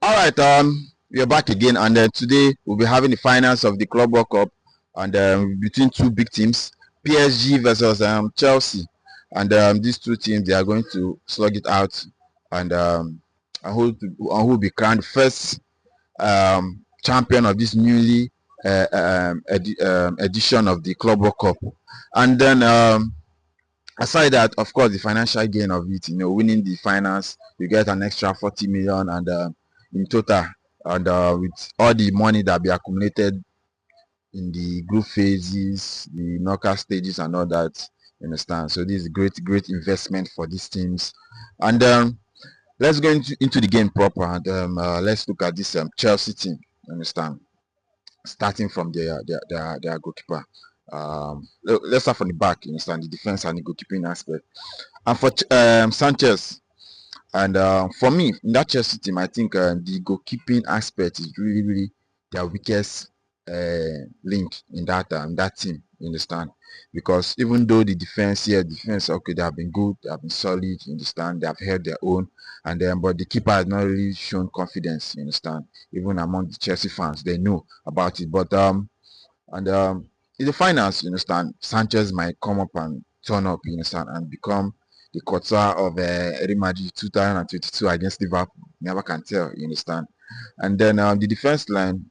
All right, we are back again, and today we'll be having the finals of the Club World Cup, and between two big teams, PSG versus Chelsea, and these two teams they are going to slug it out, and who will be crowned first champion of this newly edition of the Club World Cup, and then aside that, of course, the financial gain of it, winning the finals, you get an extra 40 million, and in total, and with all the money that be accumulated in the group phases, the knockout stages, and all that, you understand. So this is great investment for these teams, and let's go into the game proper, and let's look at this Chelsea team. You understand, starting from their goalkeeper. Let's start from the back. You understand, the defense and the goalkeeping aspect. And for Sanchez, and for me, in that Chelsea team, I think the goalkeeping aspect is really their weakest link in that team. You understand? Because even though the defense, yeah, defense, okay, they have been good, they have been solid. You understand? They have held their own, and then but the keeper has not really shown confidence. You understand? Even among the Chelsea fans, they know about it. But and in the finals, you understand, Sanchez might come up and turn up, you understand, and become the quarter of Real Madrid 2022 against Liverpool. Never can tell, you understand. And then the defense line,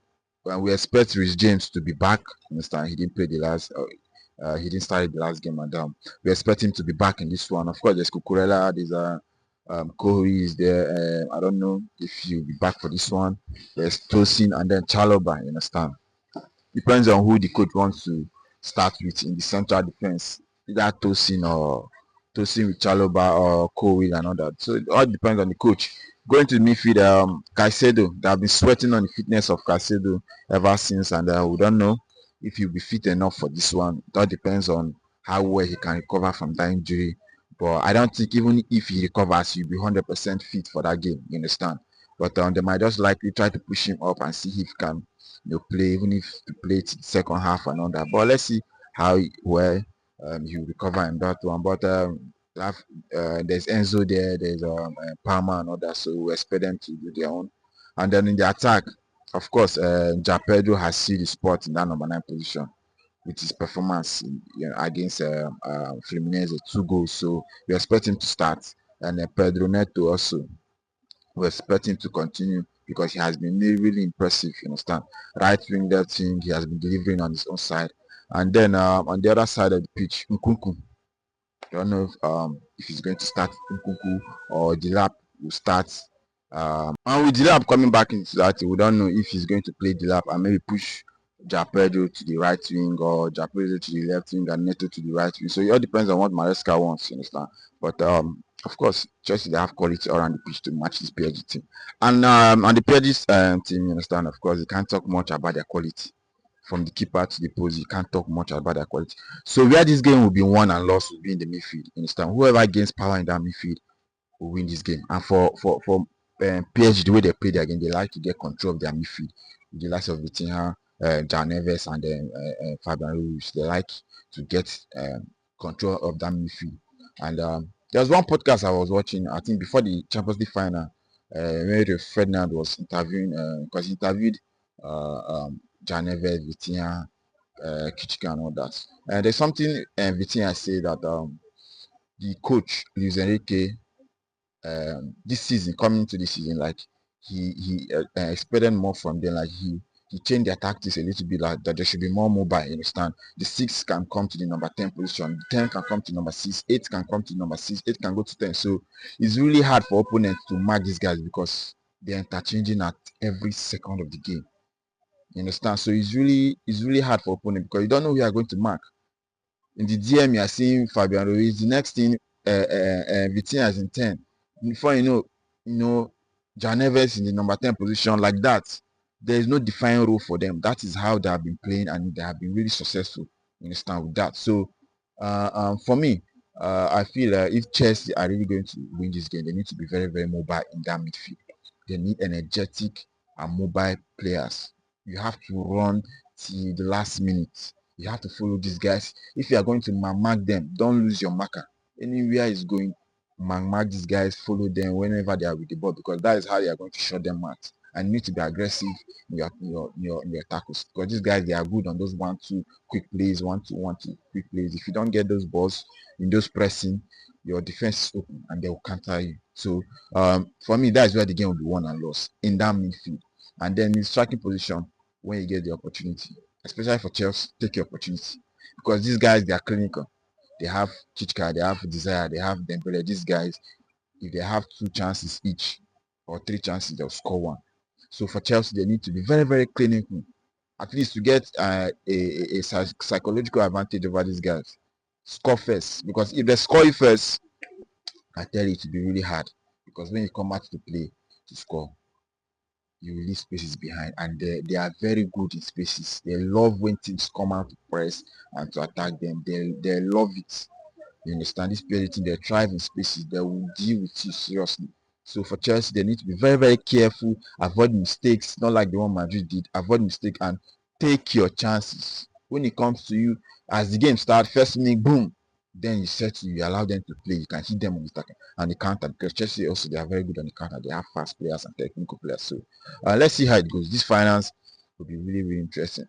we expect Rhys James to be back. You understand, he didn't play the last. He didn't start the last game, and we expect him to be back in this one. Of course, there's Cucurella, there's Kohli is there. I don't know if he'll be back for this one. There's Tosin and then Chaloba. You understand? Depends on who the coach wants to start with in the central defense, either Tosin with Chaloba or Cole and all that. So it all depends on the coach. Going to the midfield, Caicedo. They have been sweating on the fitness of Caicedo ever since, and we don't know if he'll be fit enough for this one. It all depends on how well he can recover from that injury. But I don't think even if he recovers, he'll be 100% fit for that game. You understand? But they might just likely try to push him up and see if he can play, even if to play it the second half and all that. But let's see how well he will recover in that one. But there's Enzo there, there's Palmer and all that, so we expect them to do their own. And then in the attack, of course, Ja Pedro has seen the spot in that number 9 position with his performance against Fluminense, 2 goals. So we expect him to start, and Pedro Neto also we expect him to continue because he has been really impressive, you understand. Right wing that thing, he has been delivering on his own side. And then on the other side of the pitch, Nkunku. I don't know if he's going to start Nkunku or Dilap will start. And with Dilap coming back into that, we don't know if he's going to play Dilap and maybe push Japedro to the right wing or Japedro to the left wing and Neto to the right wing. So it all depends on what Maresca wants, you understand. But of course, Chelsea they have quality around the pitch to match this PSG team. And on the PSG team, you understand, of course, you can't talk much about their quality. From the keeper to the post, you can't talk much about their quality. So where this game will be won and lost will be in the midfield. You understand? Whoever gains power in that midfield will win this game. And for PSG, the way they play their game, they like to get control of their midfield. With the likes of Vitinha, Jan Neves, and then Fabian Ruiz, they like to get control of that midfield. And there was one podcast I was watching, I think before the Champions League final, where Ferdinand was interviewing, because he interviewed Jan Neves, Vitinha, Kichika, and all that. And there's something Vitinha said that the coach, Luis Enrique, this season, coming into this season, like he expected more from them. Like he changed their tactics a little bit, like that they should be more mobile. You understand? The 6 can come to the number 10 position, the 10 can come to number 6, 8 can come to number 6, 8 can go to 10. So it's really hard for opponents to mark these guys because they're interchanging at every second of the game. You understand? So it's really hard for opponents because you don't know who you are going to mark. In the DM, you are seeing Fabian Ruiz. The next thing, Vitinha is in 10. Before Jan Neves in the number 10 position like that. There is no defined role for them. That is how they have been playing, and they have been really successful. You understand with that. So, for me, I feel if Chelsea are really going to win this game, they need to be very mobile in that midfield. They need energetic and mobile players. You have to run till the last minute. You have to follow these guys. If you are going to mark them, don't lose your marker. Anywhere is going, mark these guys, follow them whenever they are with the ball because that is how you are going to shut them out. and you need to be aggressive in your tackles, because these guys, they are good on those 1-2 quick plays, 1-2 quick plays. If you don't get those balls in those pressing, your defense is open and they will counter you. So for me, that's where the game will be won and lost, in that midfield. And then in striking position, when you get the opportunity, especially for Chelsea, take your opportunity, because these guys, they are clinical. They have Chichka, they have Desire, they have Dembele. These guys, if they have 2 chances each or 3 chances, they'll score 1. So for Chelsea, they need to be very, very clinical, at least to get a psychological advantage over these guys. Score first, because if they score you first, I tell you, it will be really hard, because when you come out to play to score, you leave spaces behind, and they are very good in spaces. They love when teams come out to press and to attack them. They love it. You understand? This PSG team, they thrive in spaces. They will deal with you seriously. So for Chelsea, they need to be very, very careful, avoid mistakes, not like the one Madrid did. Avoid mistake and take your chances. When it comes to you, as the game starts, first minute, boom, then you settle, you allow them to play. You can hit them on the counter, because Chelsea also, they are very good on the counter. They have fast players and technical players. So let's see how it goes. This finals will be really, really interesting.